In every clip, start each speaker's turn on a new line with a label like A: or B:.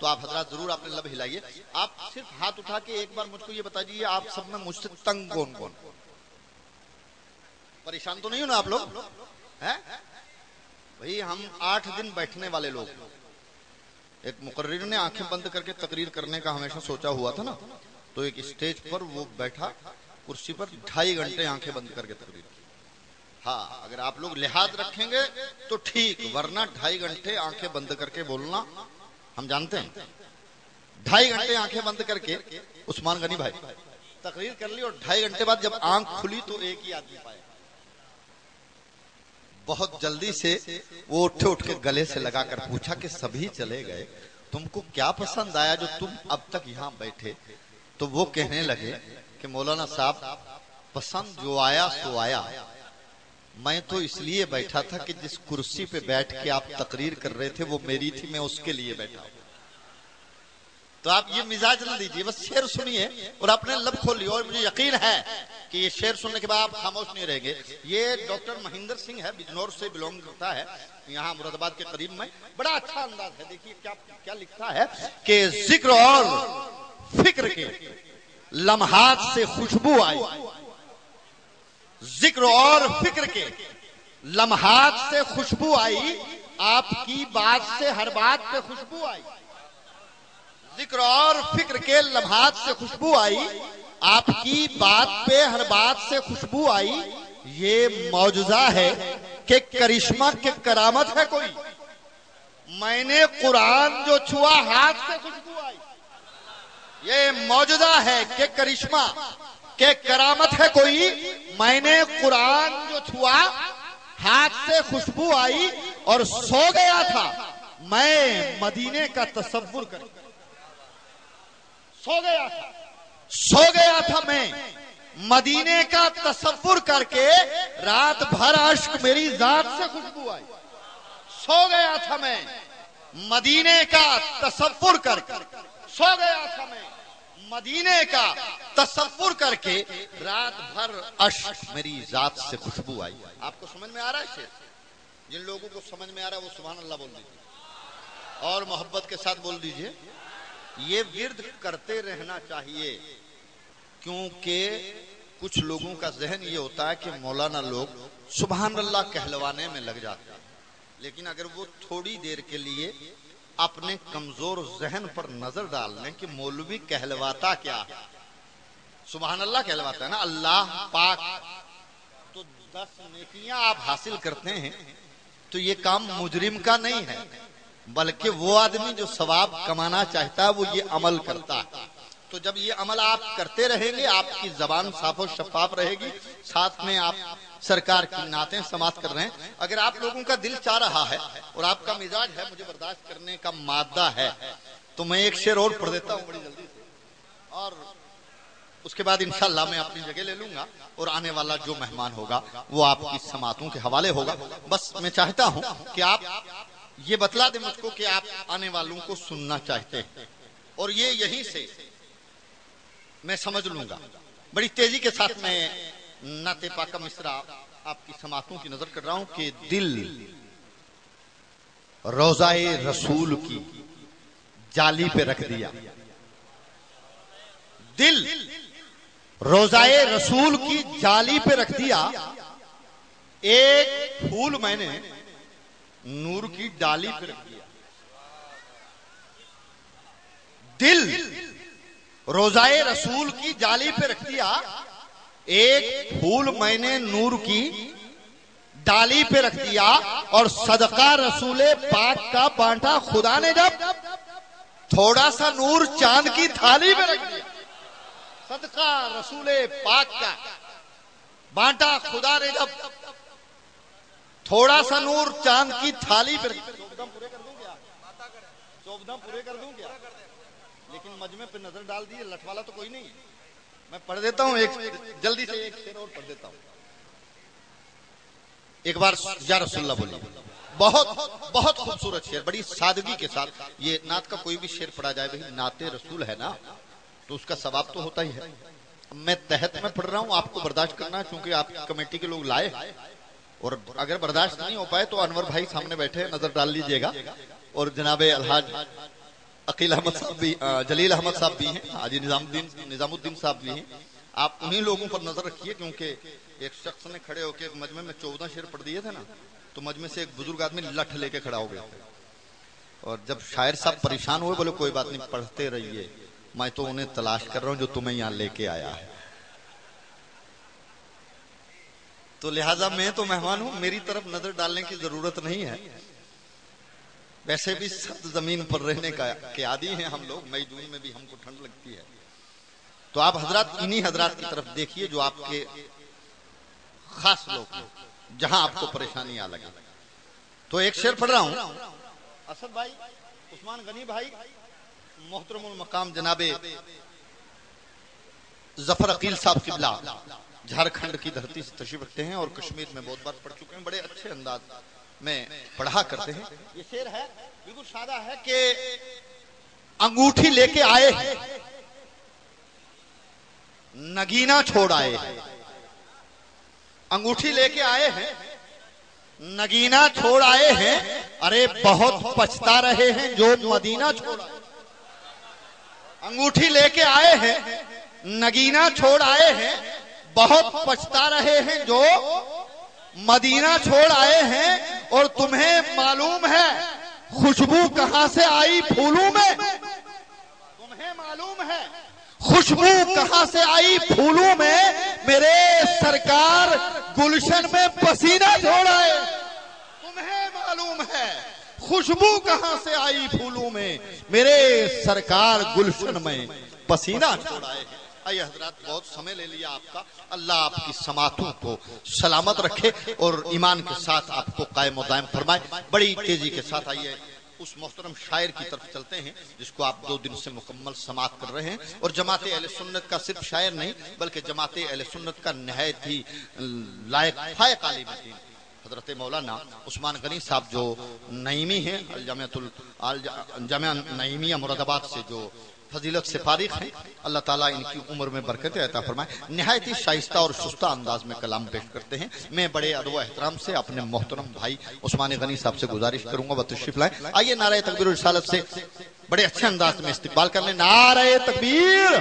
A: تو آپ حضرات ضرور اپنے لب ہلائیے. آپ صرف ہاتھ اٹھا کے ایک بار مجھ کو یہ بتا دیجیے آپ سب میں مجھ سے تنگ کون کون؟ پریشان تو نہیں ہو نا آپ لوگ؟ بھئی ہم 8 دن بیٹھنے والے لوگ. ایک مقرر نے آنکھیں بند کر کے تقریر کرنے کا ہمیشہ سوچا ہوا تھا نا, تو ایک اسٹیج پر وہ بیٹھا کرسی پر 2.5 گھنٹے آنکھیں بند کر کے تقریر کی. ہاں اگر آپ لوگ لحاظ رکھیں گے تو ٹھیک, ورنہ 2.5 گھنٹے آنکھیں بند کر کے بولنا ہم جانتے ہیں. 2.5 گھنٹے آنکھیں بند کر کے عثمان غنی بھائی تقریر کر لی, اور 2.5 گھنٹے بعد جب آنکھ کھلی تو ایک ہی آدمی پایا. بہت جلدی سے وہ اٹھ کے گلے سے لگا کر پوچھا کہ سبھی چلے گئے, تم کو کیا پسند آیا جو تم اب تک یہاں بیٹھے؟ تو وہ کہنے لگے کہ مولانا صاحب پسند جو آیا سو آیا, میں تو اس لیے بیٹھا تھا کہ جس کرسی پہ بیٹھ کے آپ تقریر کر رہے تھے وہ میری تھی, میں اس کے لیے بیٹھا ہوں. تو آپ یہ مزاج نہ دیجیے, بس شعر سنیے اور اپنے لب کھولیے, اور مجھے یقین ہے کہ یہ شعر سننے کے بعد آپ خاموش نہیں رہیں گے. یہ ڈاکٹر مہندر سنگھ ہے, بجنور سے بلونگ کرتا ہے, یہاں مراد آباد کے قریب میں. بڑا اچھا انداز ہے, دیکھیے کیا لکھتا ہے کہ ذکر اور فکر کے لمحات سے خوشبو آئی, ذکر اور فکر کے لمحات سے خوشبو آئی, آپ کی بات سے ہر بات پہ خوشبو آئی. ذکر اور فکر کے لمحات سے خوشبو آئی, آپ کی بات پہ ہر بات سے خوشبو آئی. یہ معجزہ ہے کہ کرشمہ کے کرامت ہے کوئی, میں نے قرآن جو چھوا ہاتھ سے خوشبو آئی. یہ معجزہ ہے کہ کرشمہ کہ کرامت ہے کوئی, میں نے قرآن جو چھوا ہاتھ سے خوشبو آئی. اور سو گیا تھا میں مدینے کا تصور کر, سو گیا تھا میں مدینے کا تصور کر کے, رات بھر عشق میری ذات سے خوشبو آئی. سو گیا تھا میں مدینے کا تصور کر کے, سو گیا تھا میں مدینے کا تصور کر کے, رات بھر عشق میری ذات سے خوشبو آئی. آپ کو سمجھ میں آ رہا ہے شعر؟ جن لوگوں کو سمجھ میں آ رہا ہے وہ سبحان اللہ بول دیجیے, اور محبت کے ساتھ بول دیجیے. یہ ورد کرتے رہنا چاہیے, کیونکہ کچھ لوگوں کا ذہن یہ ہوتا ہے کہ مولانا لوگ سبحان اللہ کہلوانے میں لگ جاتے ہیں, لیکن اگر وہ تھوڑی دیر کے لیے اپنے کمزور ذہن پر نظر ڈال لیں کہ مولوی کہلواتا کیا ہے. سبحان اللہ کہلواتا ہے نا اللہ پاک, تو 10 نیکیاں آپ حاصل کرتے ہیں, تو یہ کام مجرم کا نہیں ہے, بلکہ وہ آدمی جو ثواب کمانا چاہتا ہے وہ یہ عمل کرتا ہے. تو جب یہ عمل آپ کرتے رہیں گے, آپ کی زبان صاف و شفاف رہے گی, ساتھ میں آپ سرکار کی نعتیں سماعت کر رہے ہیں. اگر آپ لوگوں کا دل چاہ رہا ہے اور آپ کا مزاج ہے, مجھے برداشت کرنے کا مادہ ہے, تو میں ایک شعر اور پڑھ دیتا ہوں بڑی جلدی سے, اور اس کے بعد انشاءاللہ میں اپنی جگہ لے لوں گا, اور آنے والا جو مہمان ہوگا وہ آپ کی سماعتوں کے حوالے ہوگا. بس میں چاہتا ہوں کہ آپ یہ بتلا دیں مجھ کو کہ آپ آنے والوں کو سننا چاہتے ہیں, اور یہ یہیں سے میں سمجھ لوں گا. بڑی تیزی کے ساتھ میں نعت پاک مصرع آپ کی سماعتوں کی نظر کر رہا ہوں کہ دل روضہ رسول کی جالی پہ رکھ دیا, دل روضہ رسول کی جالی پہ رکھ دیا, ایک پھول میں نے نور کی ڈالی پہ رکھ دیا. دل روضہ رسول کی جالی پہ رکھ دیا, ایک پھول میں نے نور کی ڈالی پہ رکھ دیا, اور صدقہ رسول پاک کا بانٹا خدا نے جب, تھوڑا سا نور چاند کی تھالی پہ رکھ دیا. صدقہ رسول پاک کا بانٹا خدا نے جب, تھوڑا سا نور چاند کی تھالی پہ رکھ دیا. چوبدم پورے کر دوں کیا, لیکن مجمع پہ نظر ڈال دیے, لٹ والا تو کوئی نہیں ہے. میں پڑھ دیتا ہوں ایک جلدی سے, ایک شعر اور پڑھ دیتا ہوں. ایک بار یا رسول اللہ بولیے. بہت بہت خوبصورت شعر, بڑی سادگی کے ساتھ. یہ نعت کا کوئی بھی شعر پڑھا جائے, بھائی نعت رسول ہے نا, تو اس کا ثواب تو ہوتا ہی ہے. میں تحت میں پڑھ رہا ہوں, آپ کو برداشت کرنا ہے کیونکہ آپ کی کمیٹی کے لوگ لائے, اور اگر برداشت نہیں ہو پائے تو انور بھائی سامنے بیٹھے, نظر ڈال لیجئے گا. اور جناب الحاج عقیل احمد صاحب بھی، جلیل احمد صاحب بھی ہیں، حاجی نظام الدین صاحب بھی ہیں. آپ انہی لوگوں پر نظر رکھیے، کیونکہ ایک شخص نے کھڑے ہو کے ایک مجمع میں 14 شعر پڑھ دیے تھے نا، تو مجمع سے ایک بزرگ آدمی لٹھ لے کے کھڑا ہو گیا. اور جب شاعر صاحب پریشان ہوئے بولے کوئی بات نہیں، پڑھتے رہیے، میں تو انہیں تلاش کر رہا ہوں جو تمہیں یہاں لے کے آیا ہے. تو لہٰذا میں تو مہمان ہوں، میری طرف نظر ڈالنے کی ضرورت نہیں ہے. ویسے بھی سخت زمین پر رہنے کے عادی ہیں ہم لوگ، مئی جون میں بھی ہم کو ٹھنڈ لگتی ہے. تو آپ حضرات انہی حضرات کی طرف دیکھیے جو آپ کے خاص لوگ ہیں، جہاں آپ کو پریشانیاں لگیں. تو ایک شعر پڑھ رہا ہوں. اسد بھائی، عثمان غنی بھائی، محترم المقام جناب ظفر عقیل صاحب قبلہ جھارکھنڈ کی دھرتی سے تشریف رکھتے ہیں اور کشمیر میں بہت بار پڑھ چکے ہیں، بڑے اچھے انداز میں پڑھا کرتے ہیں. یہ شعر ہے بالکل سادہ ہے کہ انگوٹھی لے کے آئے ہیں، نگینا چھوڑ آئے ہیں. انگوٹھی لے کے آئے ہیں، نگینا چھوڑ آئے ہیں، ارے بہت پچھتا رہے ہیں جو مدینہ چھوڑ آئے. انگوٹھی لے کے آئے ہیں، نگینا چھوڑ آئے ہیں، بہت پچھتا رہے ہیں جو مدینہ چھوڑ آئے ہیں. اور تمہیں معلوم ہے خوشبو کہاں سے آئی پھولوں میں؟ تمہیں معلوم ہے خوشبو کہاں سے آئی پھولوں میں؟ میرے سرکار گلشن میں پسینہ چھوڑ آئے. تمہیں معلوم ہے خوشبو کہاں سے آئی پھولوں میں، میرے سرکار گلشن میں پسینہ چھوڑ آئے. آئیے حضرات، بہت سمے لے لیا آپ کا، اللہ آپ کی سماعتوں کو سلامت رکھے اور ایمان کے ساتھ آپ کو قائم و دائم فرمائے. بڑی تیزی کے ساتھ آئیے اس محترم شاعر کی طرف چلتے ہیں جس کو آپ 2 دن سے مکمل سماعت کر رہے ہیں، اور جماعت اہل سنت کا صرف شاعر نہیں بلکہ جماعت اہل سنت کا نہایت ہی لائق فائق عالم دین حضرت مولانا عثمان غنی صاحب جو نعیمی ہیں، جامعہ نعیمیہ مراد آباد سے جو فضیلت سے فارغ ہیں، اللہ تعالیٰ ان کی عمر میں برکت عطا فرمائے. نہایت ہی شائستہ اور شستہ انداز میں کلام پیش کرتے ہیں. میں بڑے ادب و احترام سے اپنے محترم بھائی عثمان غنی صاحب سے گزارش کروں گا وہ تشریف لائیں. آئیے نعرہ تکبیر و رسالت سے بڑے اچھے انداز میں استقبال کرنے. نعرہ تکبیر.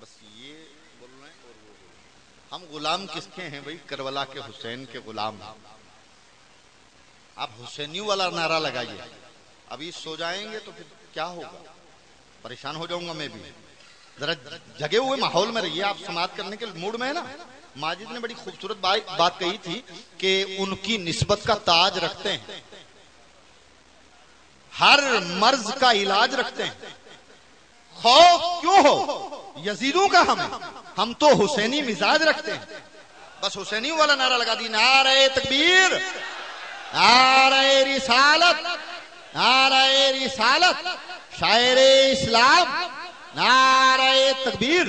A: بس یہ بول رہے ہیں اور وہ ہم غلام کس کے ہیں بھائی؟ کربلا کے حسین کے غلام ہیں. آپ حسینیوں والا نعرہ لگائیے. ابھی سو جائیں گے تو پھر کیا ہوگا؟ پریشان ہو جاؤں گا میں بھی. ذرا جگے ہوئے ماحول میں رہیے. آپ سماعت کرنے کے موڈ میں ہے نا. ماجد نے بڑی خوبصورت بات کہی تھی کہ ان کی نسبت کا تاج رکھتے ہیں، ہر مرض کا علاج رکھتے ہیں. خوف کیوں ہو یزیدوں کا ہم تو حسینی مزاج رکھتے ہیں. بس حسینیوں والا نعرہ لگا دی. نعرہ تکبیر، نعرہ رسالت، نعرہ رسالت، شاعر اسلام، نعرہ تکبیر.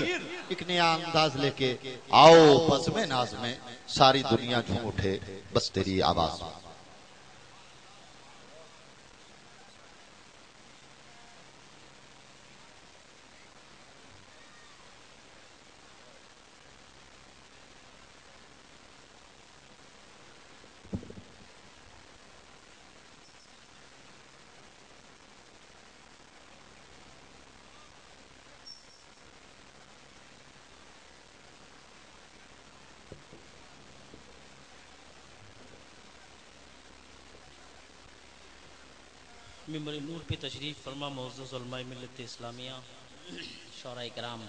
A: ایک نیا انداز لے کے آؤ بزم ناز میں ساری دنیا جھوم اٹھے بس تیری آواز میں.
B: ممبر نور پہ تشریف فرما معزز علماء ملت اسلامیہ، شعراء کرام،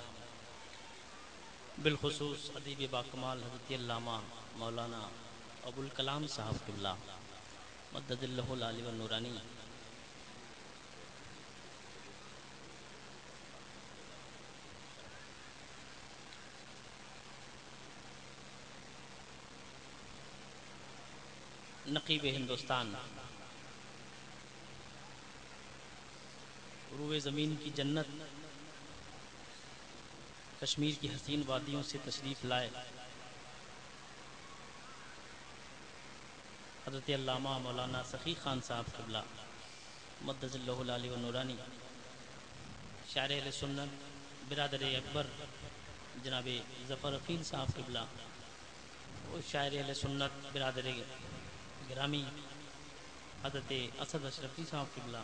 B: بالخصوص ادیب باکمال حضرت علامہ مولانا ابوالکلام صاحب قبلہ مدد اللہ العالی والنورانی. نقیب ہندوستان، روئے زمین کی جنت کشمیر کی حسین وادیوں سے تشریف لائے حضرت علامہ مولانا سخی خان صاحب قبلہ مدد اللہ العالی والنورانی. شاعر اہل سنت برادر اکبر جناب ظفر عقیل صاحب قبلہ اور شاعر اہل سنت برادر گرامی حضرت اسد اشرفی صاحب قبلہ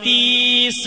B: 30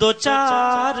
B: 2-4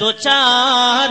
B: 2-4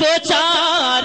B: 2-4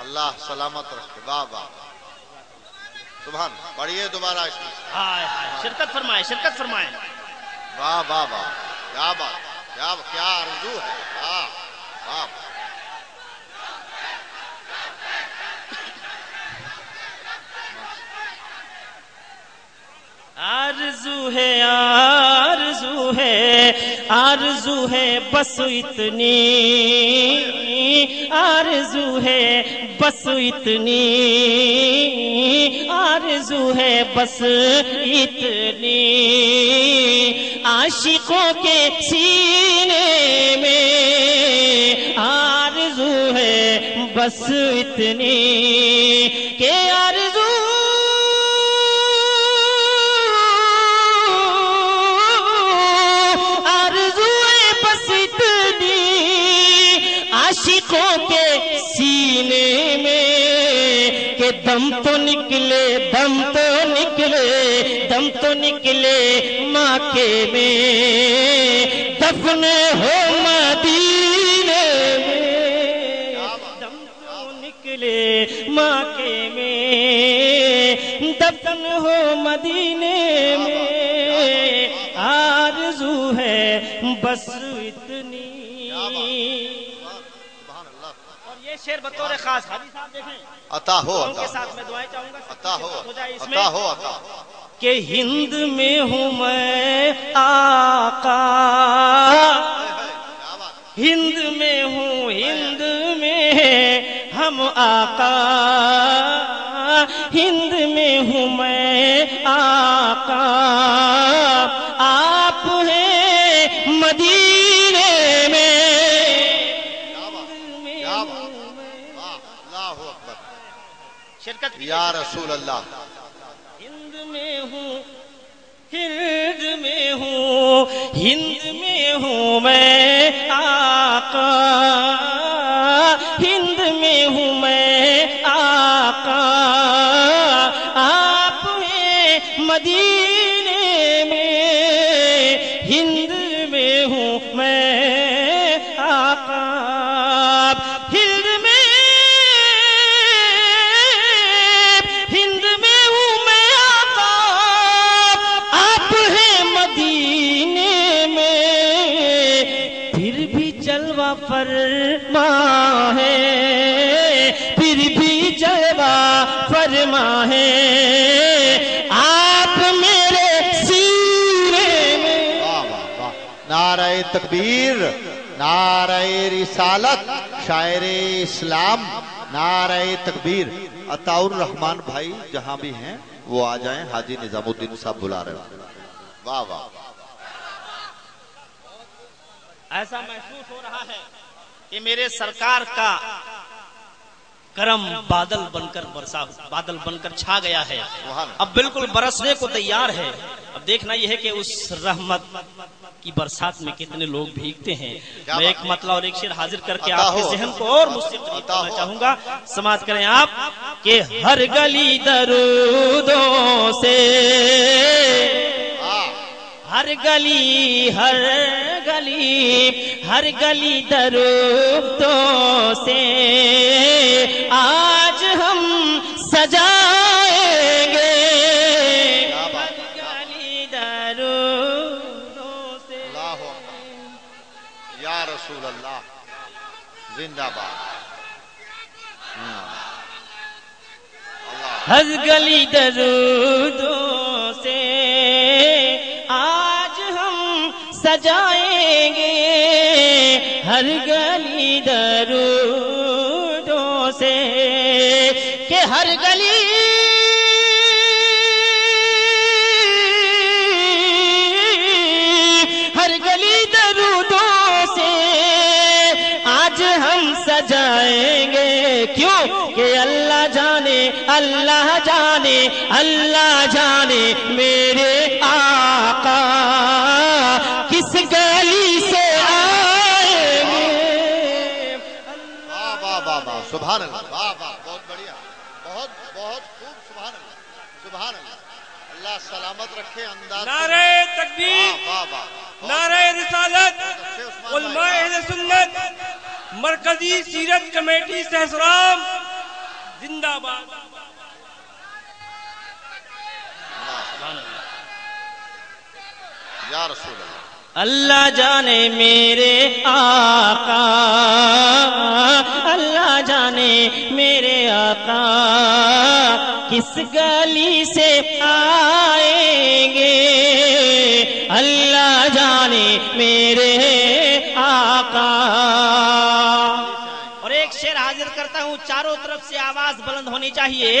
A: اللہ سلامت رکھے. واہ واہ سبحان. پڑھیے دوبارہ اس میں.
B: ہائے ہائے شرکت فرمائیں شرکت فرمائیں.
A: واہ واہ واہ کیا بات کیا آرزو ہے. واہ واہ
B: آرزو ہے آرزو ہے آرزو ہے بس اتنی آرزو ہے بس اتنی آرزو ہے بس اتنی عاشقوں کے سینے میں آرزو ہے بس اتنی کہ آرزو عاشقوں کے سینے میں کہ دم تو نکلے دم تو نکلے دم تو نکلے مکے میں دفن ہو مدینے میں دم تو نکلے مکے میں دفن ہو مدینے میں آرزو ہے بس اتنی. یہ شعر بطور خاص حاجی صاحب دیکھیں
A: عطا ہو
B: ان کے ساتھ میں دعائیں چاہوں گا.
A: عطا ہو
B: ہو جائے اس میں
A: عطا ہو عطا
B: کہ ہند میں ہوں میں آقا ہند میں ہوں ہند میں ہم آقا ہند میں ہوں میں آقا آپ ہیں مدینے میں شرکت
A: یا رسول اللہ.
B: ہند میں ہوں ہند میں ہوں ہند میں ہوں میں آقا ہند میں ہوں میں آقا آپ ہیں مدینے میں ہند میں ہوں میں آقا ہند میں فرما ہے پھر بھی جلوہ فرما ہے آپ میرے سینے میں.
A: واہ واہ واہ. نعرہ تکبیر نعرہ رسالت شاعر اسلام نعرہ تکبیر. عطاء الرحمان بھائی جہاں بھی ہیں وہ آ جائیں. حاجی نظام الدین صاحب بلا رہے ہیں. واہ واہ
B: ایسا محسوس ہو رہا ہے کہ میرے سرکار کا کرم بادل بن کر برسا بادل بن کر چھا گیا ہے اب بالکل برسنے کو تیار ہے. اب دیکھنا یہ ہے کہ اس رحمت کی برسات میں کتنے لوگ بھیگتے ہیں. میں ایک مطلب اور ایک شعر حاضر کر کے آپ کے ذہن کو اور مجھ سے قریب کرنا چاہوں گا. سماعت کریں آپ کہ ہر گلی درودوں سے ہر گلی ہر گلی ہر گلی درودوں سے آج ہم سجائیں گے ہر گلی درودوں سے.
A: اللہ یا رسول اللہ زندہ باد.
B: ہر گلی درودوں سے آج ہم سجائیں گے ہر گلی درودوں سے کہ ہر گلی ہر گلی درودوں سے آج ہم سجائیں گے. کیوں کہ اللہ جانے اللہ جانے اللہ جانے میرے آقا کس گلی سے آئے گے.
A: واہ واہ واہ واہ سبحان اللہ. واہ واہ بہت بڑھیا بہت بہت خوب. سبحان اللہ سبحان اللہ. اللہ سلامت رکھے انداز.
C: نعرہ تکبیر
A: واہ واہ
C: نعرہ رسالت علماء اہل سنت مرکزی سیرت کمیٹی سہسرام زندہ باد
A: یا رسول اللہ
B: اللہ جانے میرے آقا، اللہ جانے میرے آقا کس گلی سے آئیں گے، اللہ جانے میرے آقا۔ اور ایک شعر حاضر کرتا ہوں، چاروں طرف سے آواز بلند ہونی چاہیے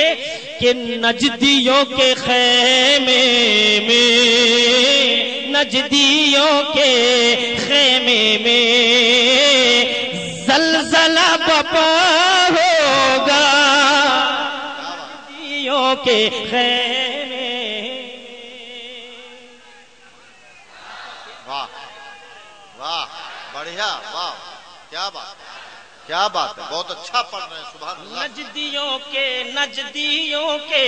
B: کہ نجدیوں کے خیمے میں، نجدیوں کے خیمے میں زلزلہ بپا ہوگا، نجدیوں کے خیمے۔
A: واہ واہ بڑھیا، واہ کیا بات، کیا بات ہے، بہت اچھا پڑھ رہے ہیں، سبحان اللہ۔
B: نجدیوں کے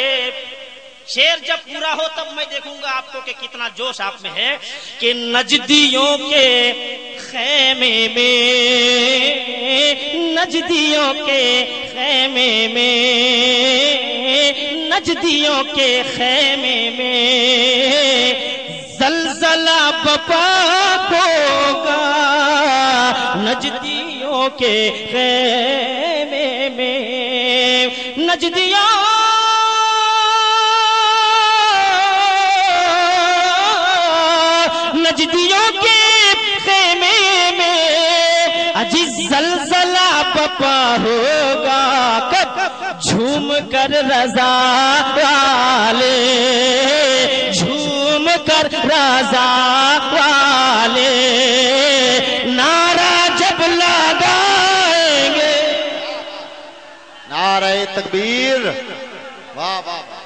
B: شعر جب پورا ہو تب میں دیکھوں گا آپ کو کہ کتنا جوش آپ میں ہے، کہ نجدیوں کے خیمے میں، نجدیوں کے خیمے میں، نجدیوں کے خیمے میں زلزلہ بپا ہوگا، نجدیوں کے خیمے میں، نجدیوں کے خیمے میں عجیب زلزلہ بپا ہوگا، کب جھوم کر رضا والے، جھوم کر رضا والے نعرہ جب لگائیں گے۔
A: نعرہ تکبیر، واہ واہ واہ،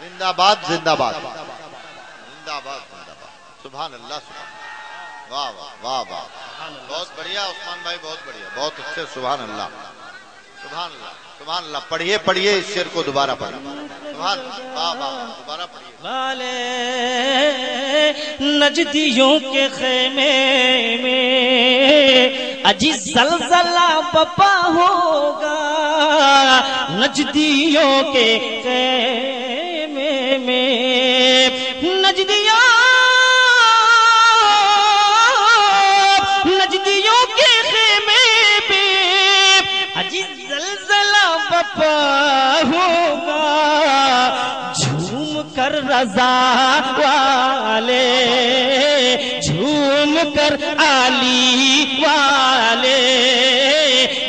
A: زندہ باد زندہ باد زندہ باد زندہ باد، سبحان اللہ سبحان اللہ، واہ واہ واہ واہ، بہت بڑھیا عثمان بھائی، بہت بڑھیا، بہت اچھے، سبحان اللہ سبحان اللہ سبحان اللہ۔ پڑھیے پڑھیے اس شعر کو دوبارہ پڑھیے، سبحان اللہ، واہ واہ، دوبارہ پڑھیے۔
B: والے نجدیوں کے خیمے میں عجیب زلزلہ بپا ہوگا، نجدیوں کے خیمے میں، نجدیوں کے خیمے میں عجیب زلزلہ بپا ہوگا، جھوم کر رضا والے، جھوم کر علی والے،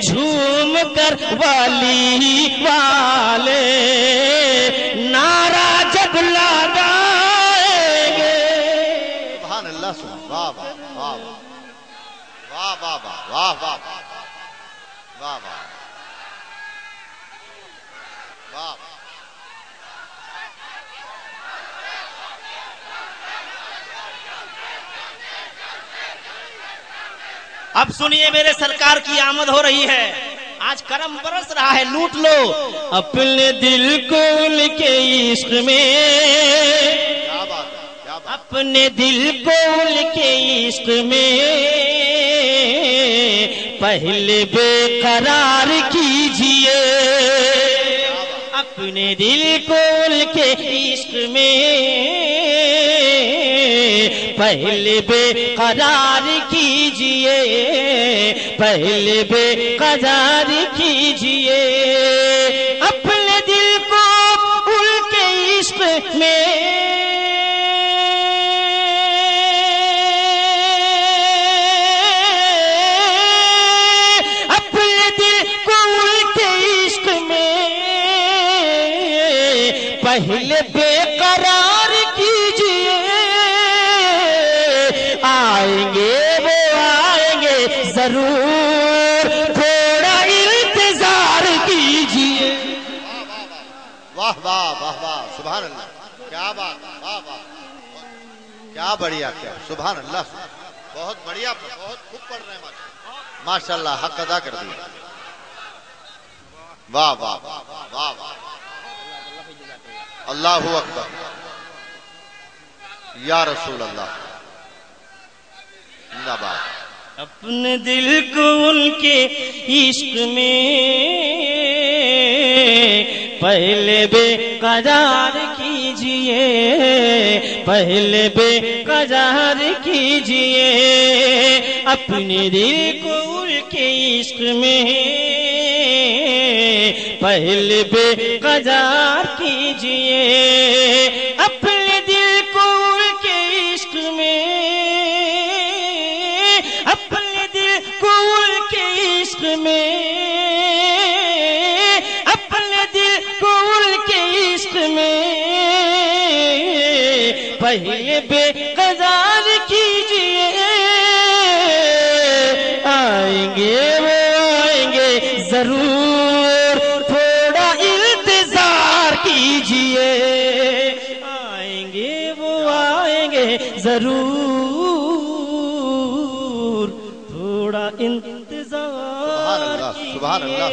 B: جھوم کر ولی والے نعرہ جب لگائیں گے۔
A: سبحان اللہ سبحان، واہ واہ واہ واہ واہ واہ واہ واہ واہ واہ واہ واہ۔
B: اب سنیے میرے سرکار کی آمد ہو رہی ہے، آج کرم برس رہا ہے، لوٹ لو اپنے دل کو ان کے عشق میں،
A: کیا بات ہے، کیا بات،
B: اپنے دل کو ان کے عشق میں پہلے بے قرار کیجئے، اپنے دل کو ان کے عشق میں پہلے بے قرار کیجئے، پہلے بے قرار کیجئے، اپنے دل کو ان کے عشق میں پہلے بے قرار کیجئے، آئیں گے وہ آئیں گے ضرور، تھوڑا انتظار کیجئے۔
A: واہ واہ واہ واہ، سبحان اللہ، کیا بات، واہ واہ، کیا بڑھیا، کیا سبحان اللہ، بہت بڑھیا، بہت خوب پڑھ رہے ہیں ماشاء اللہ، حق ادا کر دیا، واہ واہ واہ واہ واہ، اللہ اکبر، یا رسول اللہ، زندہ باد۔
B: اپنے دل کو ان کے عشق میں پہلے بے قرار کیجئے، پہلے بے قرار کیجئے، اپنے دل کو ان کے عشق میں پہلے بے قرار کیجئے، اپنے دل کو ان کے عشق میں، اپنے دل کو ان کے عشق میں، اپنے دل کو ان کے عشق میں پہلے بے قرار کیجئے، آئیں گے وہ آئیں گے ضرور، تھوڑا انتظار کیجئے، آئیں گے وہ آئیں گے ضرور، تھوڑا انتظار
A: سبحان اللہ۔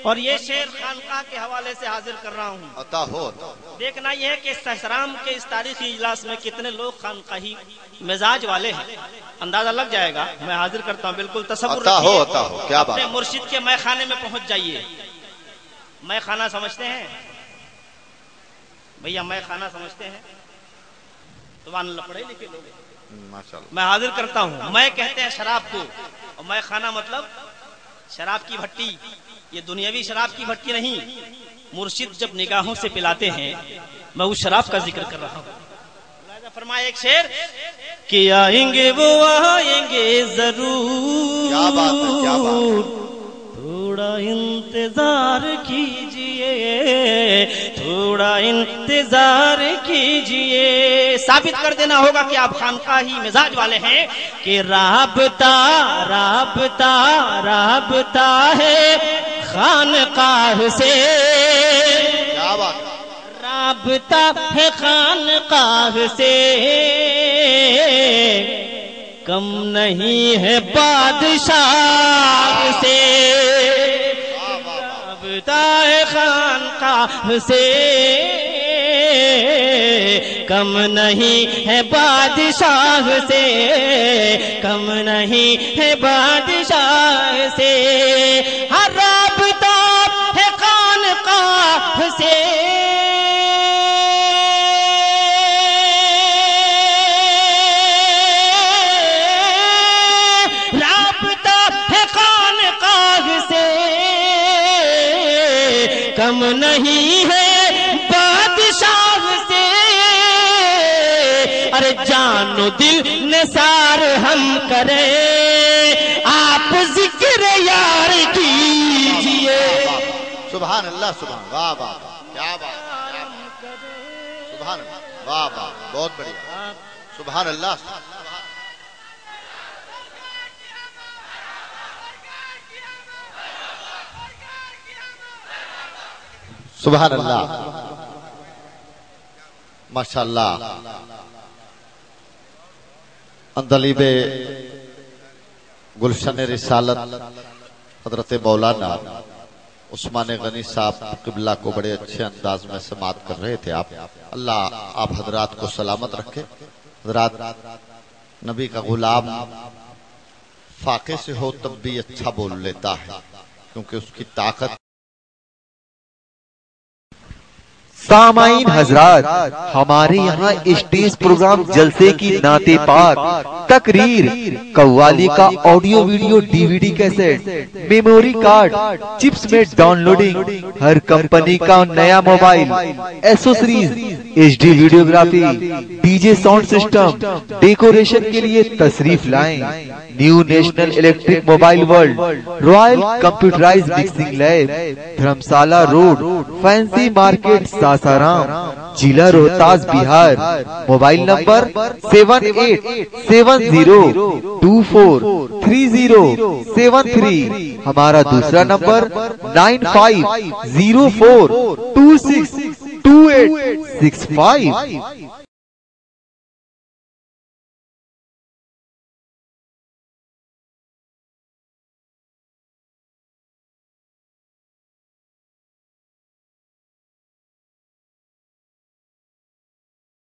B: اور یہ شعر خانقاہ کے حوالے سے حاضر کر رہا ہوں۔
A: عطا ہو۔
B: دیکھنا یہ ہے کہ سہسرام کے اس تاریخی اجلاس میں کتنے لوگ خانقاہی مزاج والے ہیں، اندازہ لگ جائے گا۔ میں حاضر کرتا ہوں، بالکل تصور
A: عطا ہو، عطا ہو، کیا بات۔
B: اپنے مرشد کے مے خانے میں پہنچ جائیے۔ مے خانہ سمجھتے ہیں بھیا؟ مے خانہ سمجھتے ہیں؟ سبحان اللہ، پڑھے لکھے لوگ۔ میں حاضر کرتا ہوں، میں کہتے ہیں شراب کو، اور مے خانہ مطلب شراب کی بھٹی۔ یہ دنیاوی شراب کی بھٹی نہیں، مرشد جب نگاہوں سے پلاتے ہیں، میں اس شراب کا ذکر کر رہا ہوں۔ فرمایا ایک شعر کہ آئیں گے وہ آئیں گے ضرور،
A: کیا بات ہے، کیا بات۔
B: تھوڑا انتظار کیجئے، تھوڑا انتظار کیجئے۔ ثابت کر دینا ہوگا کہ آپ خانقاہی مزاج والے ہیں کہ رابطہ رابطہ رابطہ ہے خانقاہ سے،
A: کیا بات۔
B: رابطہ ہے خانقاہ سے، کم نہیں ہے بادشاہ سے، رابطہ ہے خانقاہ سے، کم نہیں ہے بادشاہ سے، کم نہیں ہے بادشاہ سے، ہر رابطہ ہے خانقاہ سے، رابطہ ہے خانقاہ سے، کم نہیں ہے بادشاہ سے، ارے جان و دل نثار ہم کریں، آپ ذکر یار کیجئے۔
A: سبحان اللہ، سبحان، واہ واہ، کیا بات، سبحان اللہ، واہ واہ، بہت بڑھیا، سبحان اللہ۔ سبحان اللہ، ماشاءاللہ۔ اندلیب گلشن رسالت حضرت مولانا عثمان غنی صاحب قبلہ کو بڑے اچھے انداز میں سماعت کر رہے تھے آپ۔ اللہ آپ حضرات کو سلامت رکھے۔ حضرات، نبی کا غلام فاقے سے ہو تب بھی اچھا بول لیتا ہے، کیونکہ اس کی طاقت۔
D: سامعین حضرات، ہمارے یہاں اسٹیج پروگرام جلسے کی نعت پاک، تقریر، قوالی کا audio video D V D cassette, memory card, chips میں ڈاؤن لوڈنگ، ہر کمپنی کا نیا mobile, accessories, H D videography, D J sound system, decoration کے لیے تشریف لائیں۔ New national electric mobile world, royal computerised mixing lab, Dharamshala road, fancy market, Sasaram, ضلع روہتاس، بہار۔ Mobile number 7870243073۔ ہمارا دوسرا نمبر 9504262865۔